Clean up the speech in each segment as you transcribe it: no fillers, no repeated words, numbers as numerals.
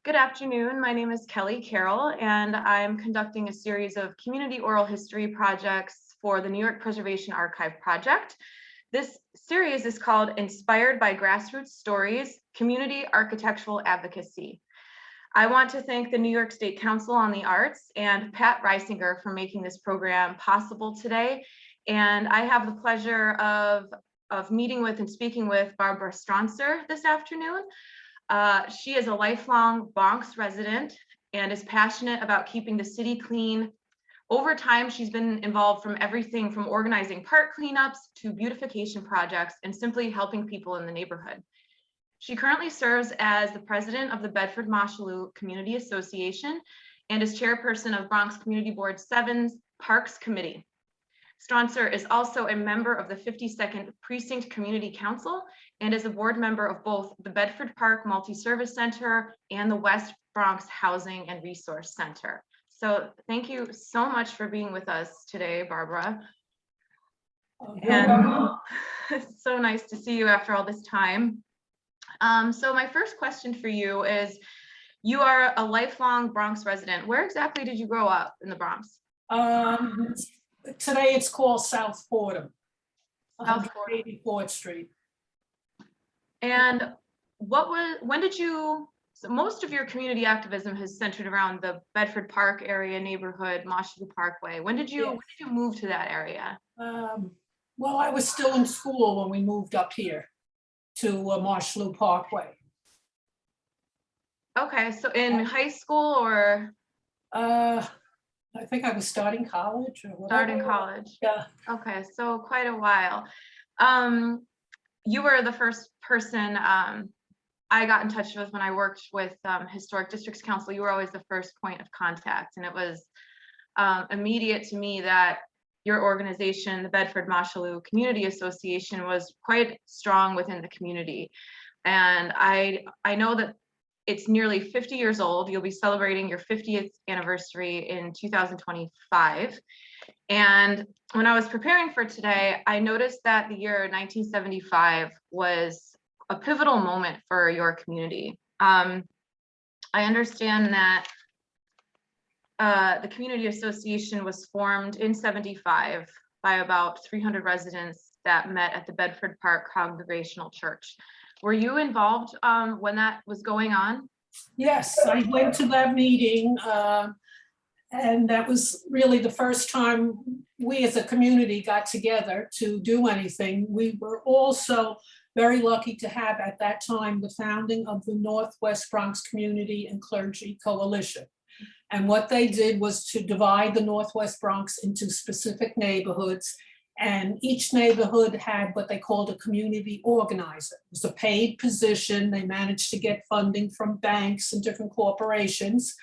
Good afternoon. My name is Kelly Carroll, and I'm conducting a series of community oral history projects for the New York Preservation Archive Project. This series is called Inspired by Grassroots Stories, Community Architectural Advocacy. I want to thank the New York State Council on the Arts and Pat Reisinger for making this program possible today. And I have the pleasure of meeting with and speaking with Barbara Stronczer this afternoon. She is a lifelong Bronx resident and is passionate about keeping the city clean. Over time, she's been involved from everything from organizing park cleanups to beautification projects and simply helping people in the neighborhood. She currently serves as the president of the Bedford Moshulu Community Association and is chairperson of Bronx Community Board 7's Parks Committee. Stronczer is also a member of the 52nd Precinct Community Council and is a board member of both the Bedford Park Multi-Service Center and the West Bronx Housing and Resource Center. So thank you so much for being with us today, Barbara. And it's so nice to see you after all this time. So my first question for you is, you are a lifelong Bronx resident. Where exactly did you grow up in the Bronx? Today it's called South Fordham, South Fordham. 84th Street. And when did you, so most of your community activism has centered around the Bedford Park area neighborhood, Moshulu Parkway. When did you move to that area? Well, I was still in school when we moved up here to Moshulu Parkway. Okay, so in high school or? I think I was starting college or whatever. Starting college. Yeah. Okay, so quite a while. You were the first person I got in touch with when I worked with Historic Districts Council. You were always the first point of contact, and it was immediate to me that your organization, the Bedford Moshulu Community Association, was quite strong within the community. And I know that it's nearly 50 years old. You'll be celebrating your 50th anniversary in 2025. And when I was preparing for today, I noticed that the year 1975 was a pivotal moment for your community. I understand that the Community Association was formed in 75 by about 300 residents that met at the Bedford Park Congregational Church. Were you involved when that was going on? Yes, I went to that meeting, and that was really the first time we as a community got together to do anything. We were also very lucky to have at that time the founding of the Northwest Bronx Community and Clergy Coalition. And what they did was to divide the Northwest Bronx into specific neighborhoods. And each neighborhood had what they called a community organizer. It was a paid position. They managed to get funding from banks and different corporations.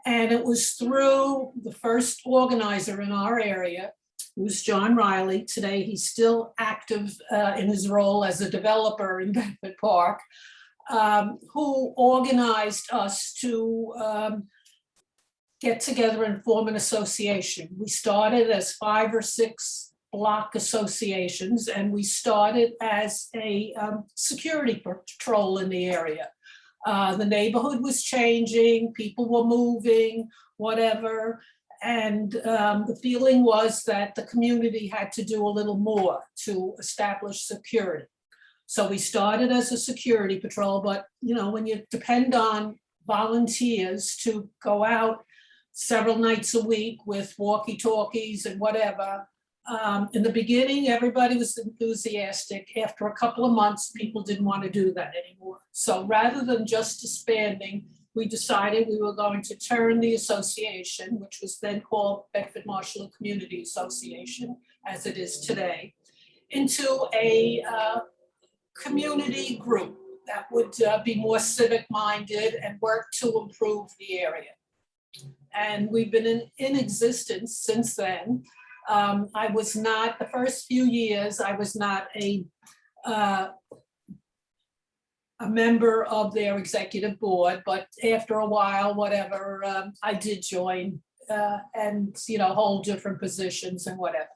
And it was through the first organizer in our area, who was John Riley. Today, he's still active in his role as a developer in Bedford Park, who organized us to get together and form an association. We started as 5 or 6 block associations, and we started as a security patrol in the area. The neighborhood was changing, people were moving, whatever, and the feeling was that the community had to do a little more to establish security. So we started as a security patrol, but you know, when you depend on volunteers to go out several nights a week with walkie-talkies and whatever, in the beginning, everybody was enthusiastic. After a couple of months, people didn't want to do that anymore. So rather than just disbanding, we decided we were going to turn the association, which was then called Bedford Moshulu Community Association, as it is today, into a community group that would be more civic-minded and work to improve the area. And we've been in existence since then. I was not, the first few years, I was not a member of their executive board, but after a while, whatever, I did join and, you know, hold different positions and whatever.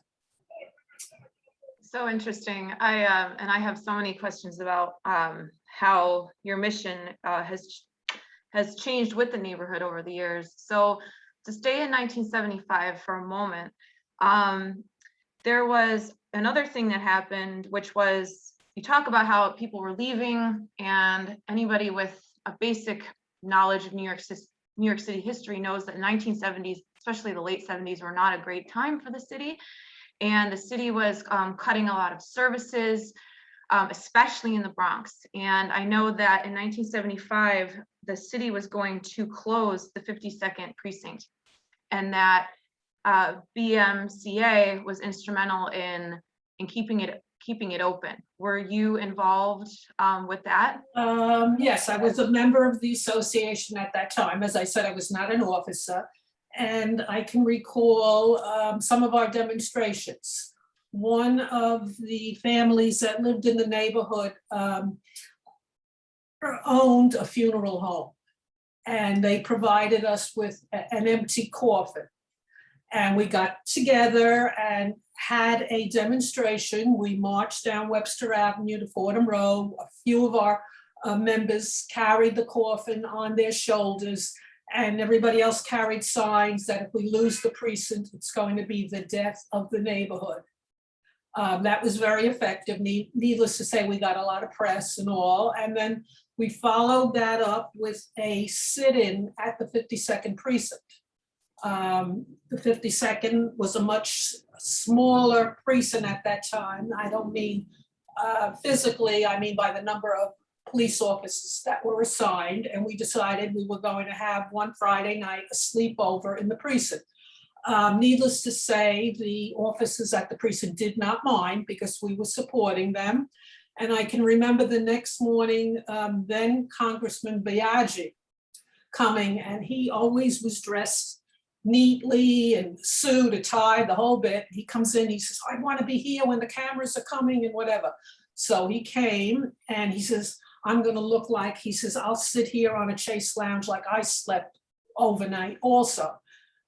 So interesting. I have so many questions about how your mission has changed with the neighborhood over the years. So to stay in 1975 for a moment, there was another thing that happened, which was you talk about how people were leaving, and anybody with a basic knowledge of New York City history knows that 1970s, especially the late 70s, were not a great time for the city. And the city was cutting a lot of services, especially in the Bronx. And I know that in 1975, the city was going to close the 52nd precinct, and that BMCA was instrumental in keeping it open. Were you involved with that? Yes, I was a member of the association at that time. As I said, I was not an officer. And I can recall some of our demonstrations. One of the families that lived in the neighborhood owned a funeral home, and they provided us with an empty coffin. And we got together and had a demonstration. We marched down Webster Avenue to Fordham Row. A few of our members carried the coffin on their shoulders, and everybody else carried signs that if we lose the precinct, it's going to be the death of the neighborhood. That was very effective. Needless to say, we got a lot of press and all. And then we followed that up with a sit-in at the 52nd precinct. The 52nd was a much smaller precinct at that time. I don't mean physically, I mean by the number of police officers that were assigned, and we decided we were going to have one Friday night a sleepover in the precinct. Needless to say, the officers at the precinct did not mind because we were supporting them. And I can remember the next morning, then Congressman Biaggi coming, and he always was dressed neatly and suit, a tie, the whole bit. He comes in, he says, I want to be here when the cameras are coming and whatever. So he came and he says, I'm going to look like, he says, I'll sit here on a Chase lounge like I slept overnight also.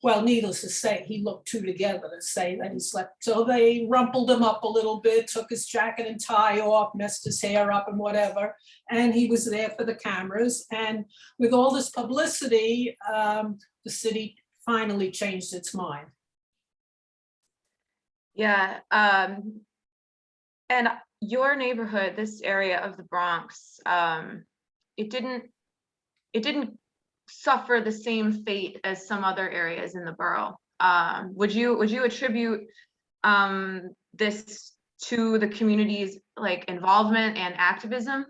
Well, needless to say, he looked two together to say that he slept. So they rumpled him up a little bit, took his jacket and tie off, messed his hair up and whatever. And he was there for the cameras. And with all this publicity, the city finally changed its mind. Yeah. And your neighborhood, this area of the Bronx, it didn't suffer the same fate as some other areas in the borough. Would you attribute this to the community's involvement and activism?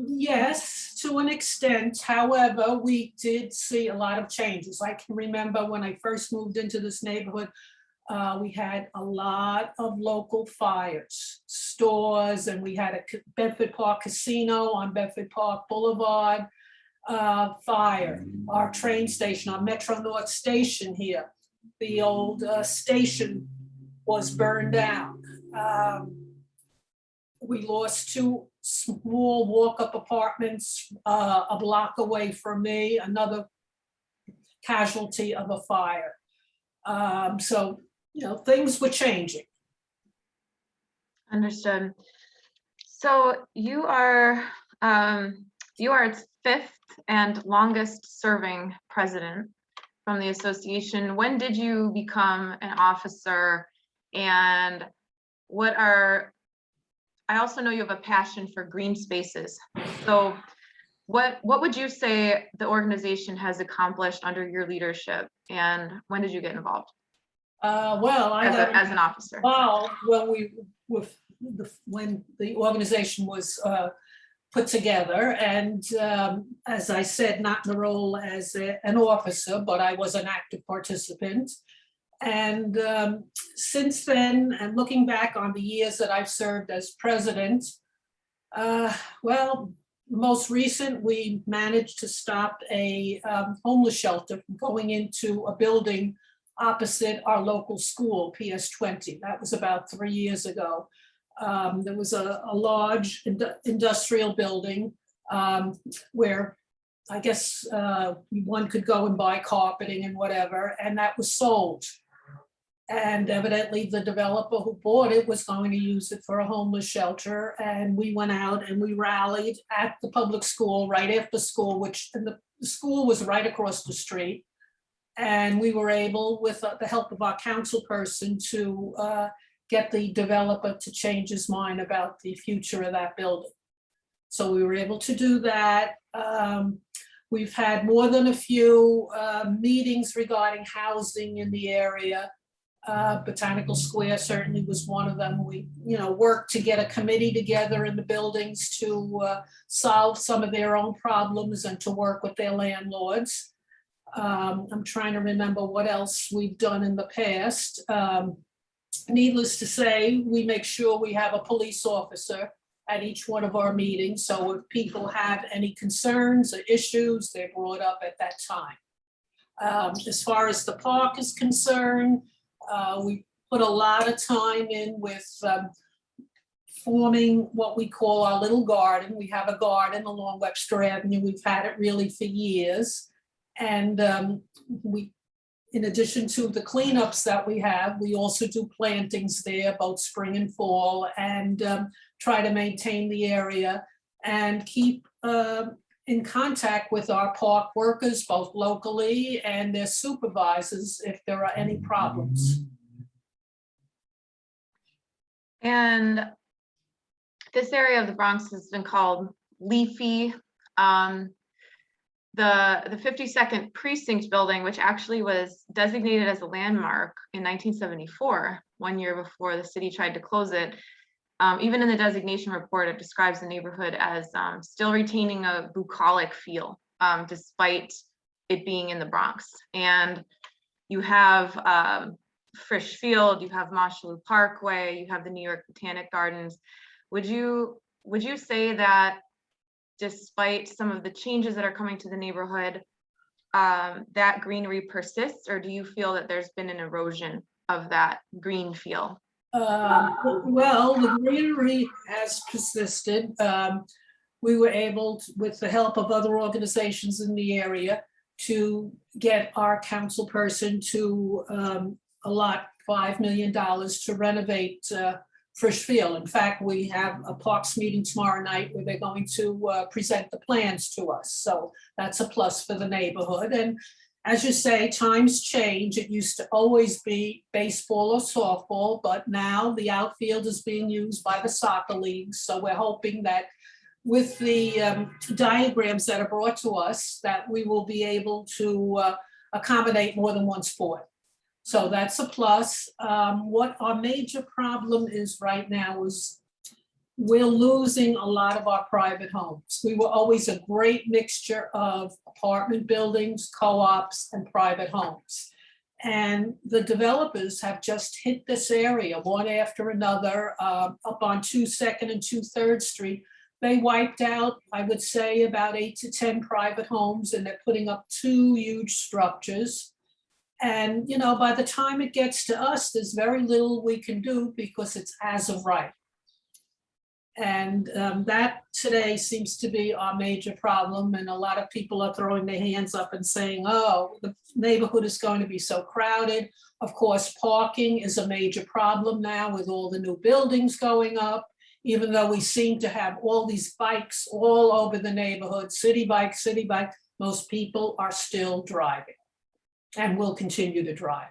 Yes, to an extent. However, we did see a lot of changes. I can remember when I first moved into this neighborhood, we had a lot of local fires, stores, and we had a Bedford Park Casino on Bedford Park Boulevard fire. Our train station, our Metro North station here, the old station was burned down. We lost two small walk-up apartments a block away from me, another casualty of a fire. So, things were changing. Understood. So you are its fifth and longest serving president from the association. When did you become an officer, and I also know you have a passion for green spaces. So what would you say the organization has accomplished under your leadership, and when did you get involved? Well, I got as an officer. Well, when the organization was put together, and as I said, not in the role as an officer, but I was an active participant. And since then, and looking back on the years that I've served as president, well, most recent, we managed to stop a homeless shelter from going into a building opposite our local school, PS 20. That was about 3 years ago. There was a large industrial building where I guess one could go and buy carpeting and whatever, and that was sold. And evidently the developer who bought it was going to use it for a homeless shelter. And we went out and we rallied at the public school right after school, and the school was right across the street. And we were able, with the help of our council person, to get the developer to change his mind about the future of that building. So we were able to do that. We've had more than a few meetings regarding housing in the area. Botanical Square certainly was one of them. We, worked to get a committee together in the buildings to solve some of their own problems and to work with their landlords. I'm trying to remember what else we've done in the past. Needless to say, we make sure we have a police officer at each one of our meetings. So if people have any concerns or issues, they're brought up at that time. As far as the park is concerned, we put a lot of time in with forming what we call our little garden. We have a garden along Webster Avenue. We've had it really for years. And we, in addition to the cleanups that we have, we also do plantings there, both spring and fall, and try to maintain the area and keep in contact with our park workers, both locally and their supervisors, if there are any problems. And this area of the Bronx has been called Leafy. The 52nd Precinct building, which actually was designated as a landmark in 1974, 1 year before the city tried to close it. Even in the designation report, it describes the neighborhood as still retaining a bucolic feel, despite it being in the Bronx. And you have Frisch Field, you have Moshulu Parkway, you have the New York Botanic Gardens. Would you say that despite some of the changes that are coming to the neighborhood, that greenery persists, or do you feel that there's been an erosion of that green feel? Well, the greenery has persisted. We were able to, with the help of other organizations in the area, to get our council person to allot $5 million to renovate Frisch Field. In fact, we have a parks meeting tomorrow night where they're going to present the plans to us. So that's a plus for the neighborhood. And as you say, times change. It used to always be baseball or softball, but now the outfield is being used by the soccer leagues. So we're hoping that with the diagrams that are brought to us, that we will be able to accommodate more than one sport. So that's a plus. What our major problem is right now is we're losing a lot of our private homes. We were always a great mixture of apartment buildings, co-ops, and private homes. And the developers have just hit this area one after another, up on 2nd and 2 Street. They wiped out, I would say, about 8 to 10 private homes, and they're putting up 2 huge structures. And, by the time it gets to us, there's very little we can do because it's as of right. And that today seems to be our major problem. And a lot of people are throwing their hands up and saying, oh, the neighborhood is going to be so crowded. Of course, parking is a major problem now with all the new buildings going up, even though we seem to have all these bikes all over the neighborhood, city bike, most people are still driving and will continue to drive.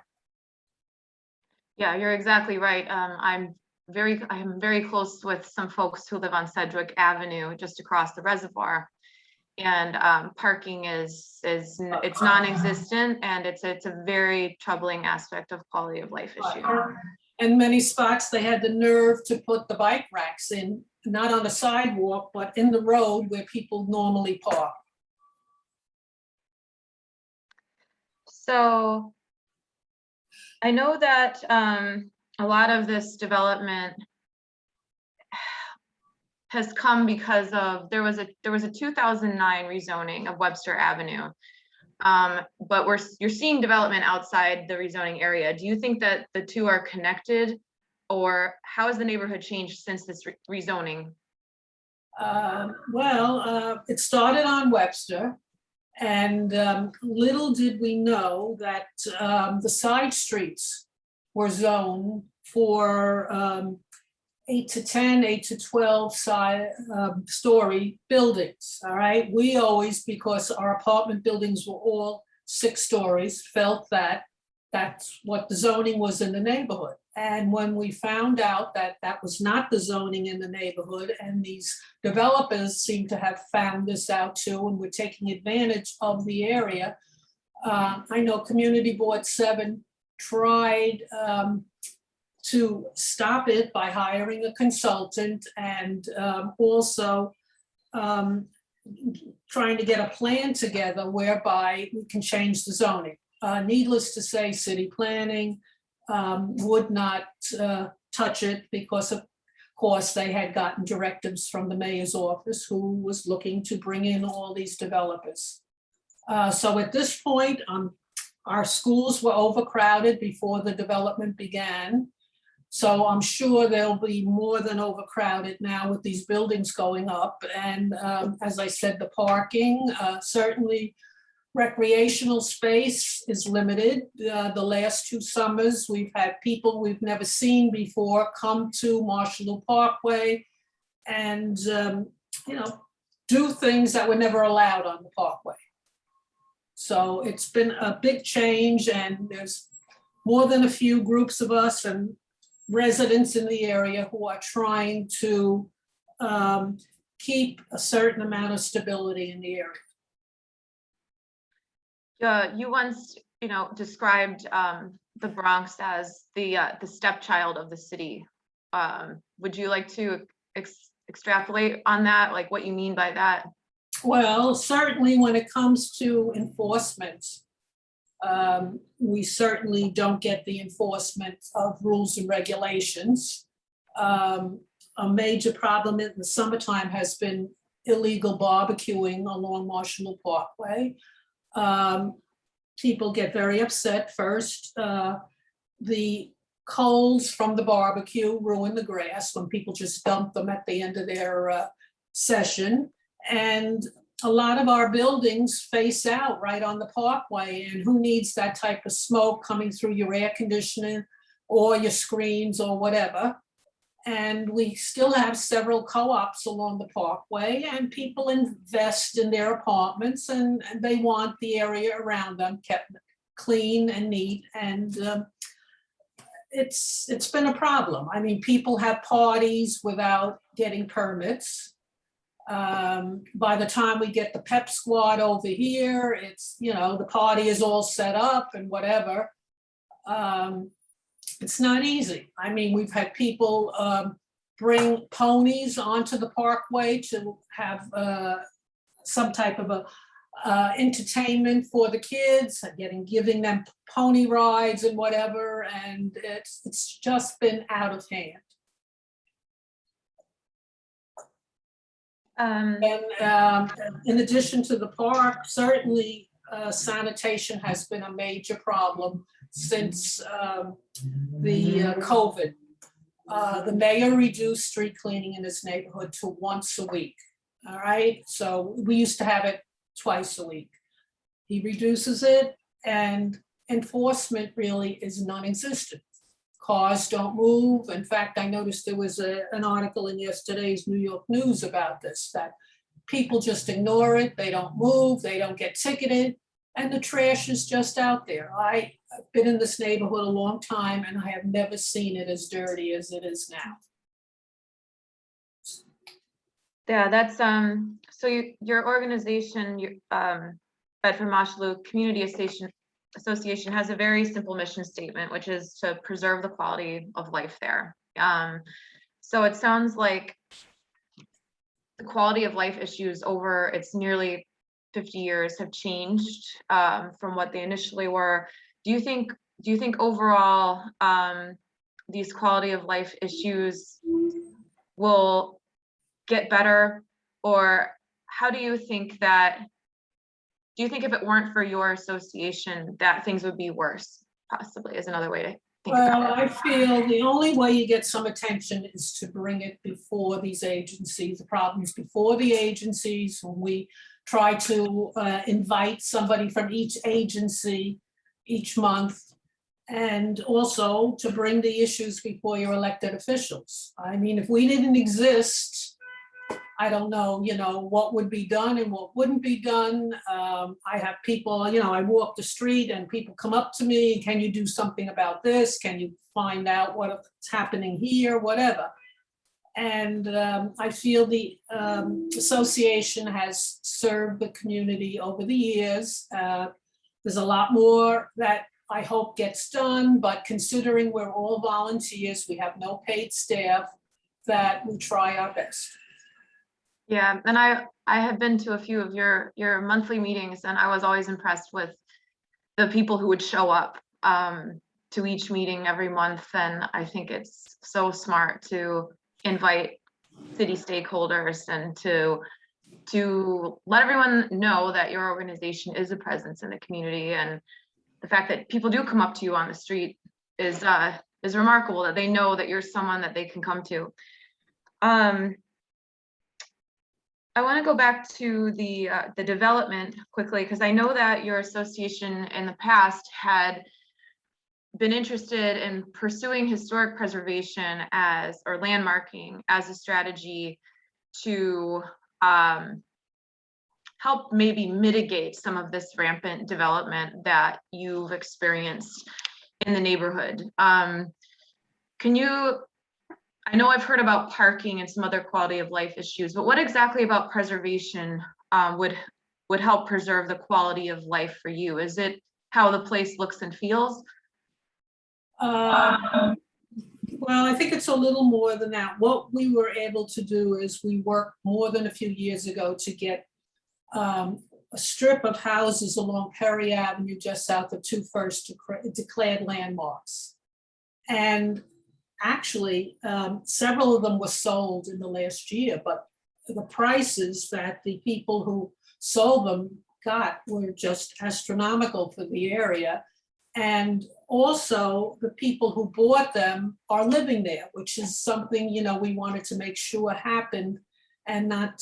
Yeah, you're exactly right. I'm very close with some folks who live on Sedgwick Avenue, just across the reservoir, and parking it's non-existent, and it's a very troubling aspect of quality of life issue. In many spots, they had the nerve to put the bike racks in, not on the sidewalk, but in the road where people normally park. So I know that a lot of this development has come because of there was a 2009 rezoning of Webster Avenue, but you're seeing development outside the rezoning area. Do you think that the two are connected, or how has the neighborhood changed since this rezoning? It started on Webster, and little did we know that the side streets were zoned for 8 to 10, 8 to 12 story buildings, all right? We always, because our apartment buildings were all 6 stories, felt that that's what the zoning was in the neighborhood. And when we found out that that was not the zoning in the neighborhood, and these developers seem to have found this out too, and were taking advantage of the area, I know Community Board 7 tried to stop it by hiring a consultant, and also trying to get a plan together whereby we can change the zoning. Needless to say, city planning would not touch it because of course they had gotten directives from the mayor's office, who was looking to bring in all these developers. So at this point, our schools were overcrowded before the development began. So I'm sure they'll be more than overcrowded now with these buildings going up. And as I said, the parking, certainly recreational space is limited. The last 2 summers, we've had people we've never seen before come to Moshulu Parkway and, do things that were never allowed on the parkway. So it's been a big change, and there's more than a few groups of us and residents in the area who are trying to keep a certain amount of stability in the area. You once, described the Bronx as the stepchild of the city. Would you like to extrapolate on that, like what you mean by that? Well, certainly when it comes to enforcement, we certainly don't get the enforcement of rules and regulations. A major problem in the summertime has been illegal barbecuing along Moshulu Parkway. People get very upset first. The coals from the barbecue ruin the grass when people just dump them at the end of their session. And a lot of our buildings face out right on the parkway, and who needs that type of smoke coming through your air conditioning or your screens or whatever. And we still have several co-ops along the parkway, and people invest in their apartments, and they want the area around them kept clean and neat. And it's been a problem. I mean, people have parties without getting permits. By the time we get the pep squad over here, it's, the party is all set up and whatever. It's not easy. I mean, we've had people bring ponies onto the parkway to have some type of a entertainment for the kids, and giving them pony rides and whatever, and it's just been out of hand. And in addition to the park, certainly sanitation has been a major problem since the COVID. The mayor reduced street cleaning in this neighborhood to once a week. All right, so we used to have it twice a week. He reduces it, and enforcement really is non-existent. Cars don't move. In fact, I noticed there was an article in yesterday's New York News about this, that people just ignore it. They don't move, they don't get ticketed, and the trash is just out there. I've been in this neighborhood a long time, and I have never seen it as dirty as it is now. Yeah, that's so your organization, Bedford Moshulu Community Association has a very simple mission statement, which is to preserve the quality of life there. So it sounds like the quality of life issues over its nearly 50 years have changed from what they initially were. Do you think overall these quality of life issues will get better, or how do you think if it weren't for your association that things would be worse, possibly, is another way to think about it? I feel the only way you get some attention is to bring it before these agencies, the problems before the agencies. When we try to invite somebody from each agency each month and also to bring the issues before your elected officials. I mean, if we didn't exist, I don't know, what would be done and what wouldn't be done. I have people, I walk the street and people come up to me, can you do something about this? Can you find out what's happening here, whatever. And I feel the association has served the community over the years. There's a lot more that I hope gets done, but considering we're all volunteers, we have no paid staff, that we try our best. Yeah, and I have been to a few of your monthly meetings, and I was always impressed with the people who would show up to each meeting every month. And I think it's so smart to invite city stakeholders and to let everyone know that your organization is a presence in the community. And the fact that people do come up to you on the street is remarkable, that they know that you're someone that they can come to. I want to go back to the development quickly, because I know that your association in the past had been interested in pursuing historic preservation or landmarking as a strategy to help maybe mitigate some of this rampant development that you've experienced in the neighborhood. I know I've heard about parking and some other quality of life issues, but what exactly about preservation would help preserve the quality of life for you? Is it how the place looks and feels? Well, I think it's a little more than that. What we were able to do is we worked more than a few years ago to get a strip of houses along Perry Avenue just south of 21st declared landmarks. And actually, several of them were sold in the last year, but the prices that the people who sold them got were just astronomical for the area. And also the people who bought them are living there, which is something, we wanted to make sure happened, and not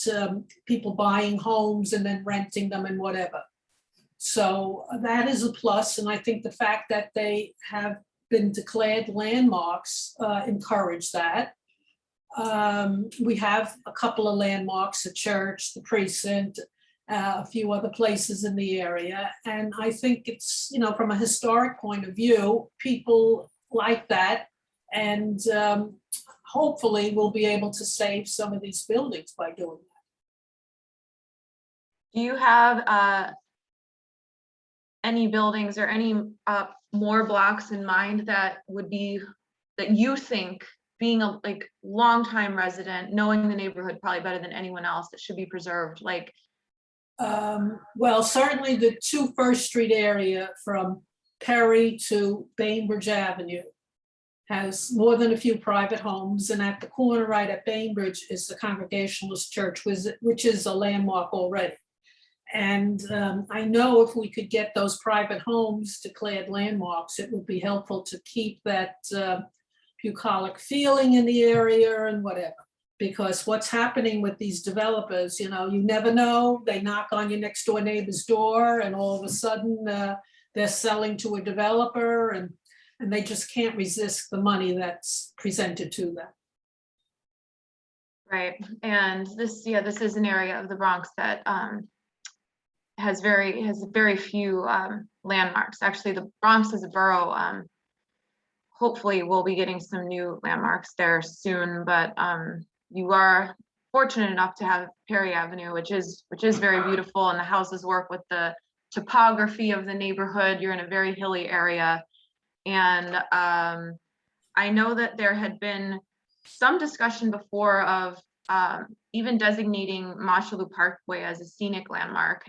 people buying homes and then renting them and whatever. So that is a plus. And I think the fact that they have been declared landmarks encourage that. We have a couple of landmarks, a church, the Precinct, a few other places in the area. And I think it's, from a historic point of view, people like that. And hopefully we'll be able to save some of these buildings by doing that. Do you have any buildings or any more blocks in mind that you think, being a longtime resident, knowing the neighborhood probably better than anyone else, that should be preserved? Well, certainly the 2 First Street area from Perry to Bainbridge Avenue has more than a few private homes, and at the corner right at Bainbridge is the Congregationalist Church, which is a landmark already. And I know if we could get those private homes declared landmarks, it would be helpful to keep that bucolic feeling in the area and whatever. Because what's happening with these developers, you never know. They knock on your next door neighbor's door, and all of a sudden they're selling to a developer, and they just can't resist the money that's presented to them. Right. And this is an area of the Bronx that has very few landmarks. Actually, the Bronx as a borough, hopefully we'll be getting some new landmarks there soon, but you are fortunate enough to have Perry Avenue, which is very beautiful, and the houses work with the topography of the neighborhood. You're in a very hilly area. And I know that there had been some discussion before of even designating Moshulu Parkway as a scenic landmark.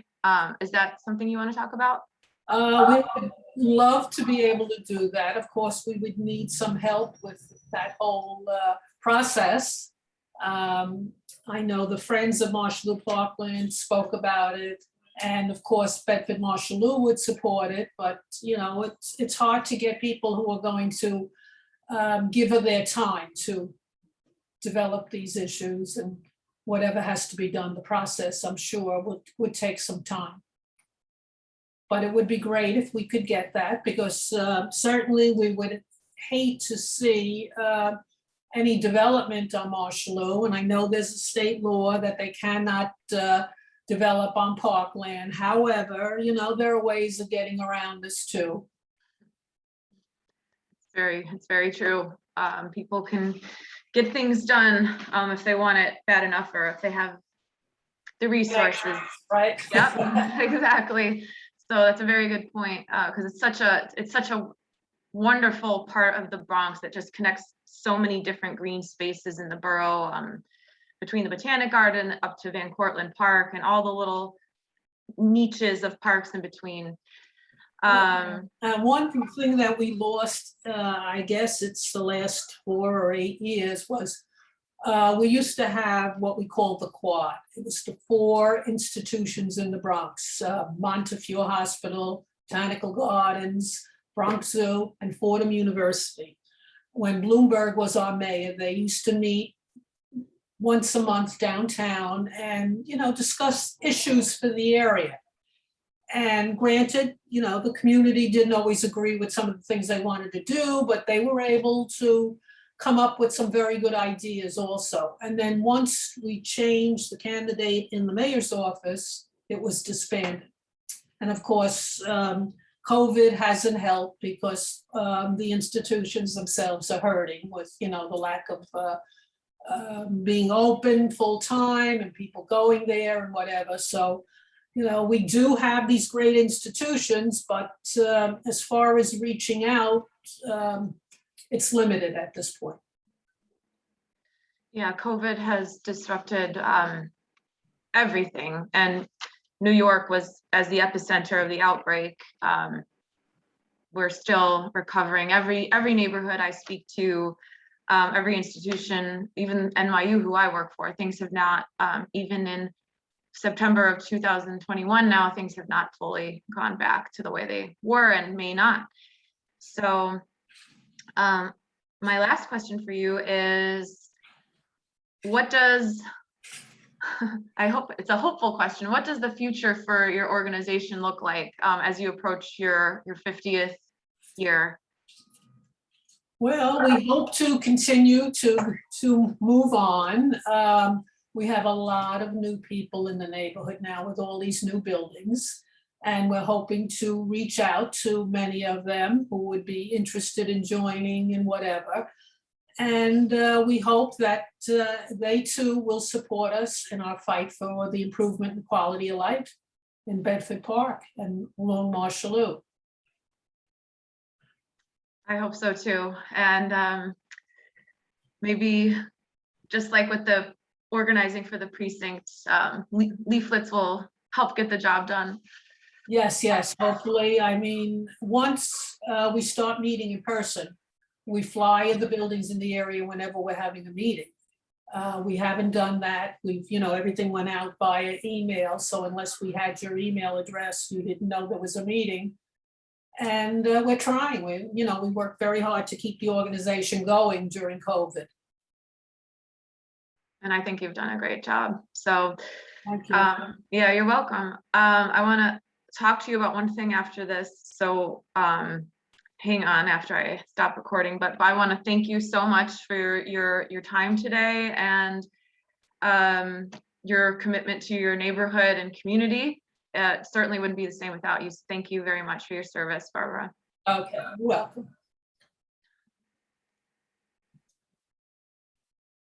Is that something you want to talk about? We would love to be able to do that. Of course, we would need some help with that whole process. I know the Friends of Moshulu Parkland spoke about it. And of course, Bedford Moshulu would support it, but it's hard to get people who are going to give her their time to develop these issues, and whatever has to be done, the process, I'm sure, would take some time. but it would be great if we could get that, because certainly we would hate to see any development on Moshulu. And I know there's a state law that they cannot develop on parkland. However, there are ways of getting around this too. It's very true. People can get things done if they want it bad enough, or if they have the resources. Right? Yep, exactly. So that's a very good point, because it's such a wonderful part of the Bronx that just connects so many different green spaces in the borough, between the Botanic Garden up to Van Cortlandt Park and all the little niches of parks in between. One thing that we lost, I guess it's the last 4 or 8 years, was we used to have what we called the Quad. It was the 4 institutions in the Bronx: Montefiore Hospital, Botanical Gardens, Bronx Zoo, and Fordham University. When Bloomberg was our mayor, they used to meet once a month downtown and, discuss issues for the area. And granted, the community didn't always agree with some of the things they wanted to do, but they were able to come up with some very good ideas also. And then once we changed the candidate in the mayor's office, it was disbanded. And of course, COVID hasn't helped, because the institutions themselves are hurting with, the lack of being open full time and people going there and whatever. So, we do have these great institutions, but as far as reaching out, it's limited at this point. Yeah, COVID has disrupted everything, and New York was as the epicenter of the outbreak. We're still recovering. Every neighborhood I speak to, every institution, even NYU, who I work for, things have not, even in September of 2021 now, things have not fully gone back to the way they were and may not. So my last question for you is, what does, I hope it's a hopeful question, what does the future for your organization look like as you approach your 50th year? Well, we hope to continue to move on. We have a lot of new people in the neighborhood now with all these new buildings, and we're hoping to reach out to many of them who would be interested in joining and whatever. And we hope that they too will support us in our fight for the improvement in quality of life in Bedford Park and along Moshulu. I hope so too. And maybe just like with the organizing for the precinct, leaflets will help get the job done. Yes, hopefully. I mean, once we start meeting in person, we fly in the buildings in the area whenever we're having a meeting. We haven't done that. We've, everything went out via email. So unless we had your email address, you didn't know there was a meeting. And we're trying. We work very hard to keep the organization going during COVID. And I think you've done a great job. So thank you. Yeah, you're welcome. I want to talk to you about one thing after this. So hang on after I stop recording, but I want to thank you so much for your time today and your commitment to your neighborhood and community. It certainly wouldn't be the same without you. So thank you very much for your service, Barbara. Okay, you're welcome.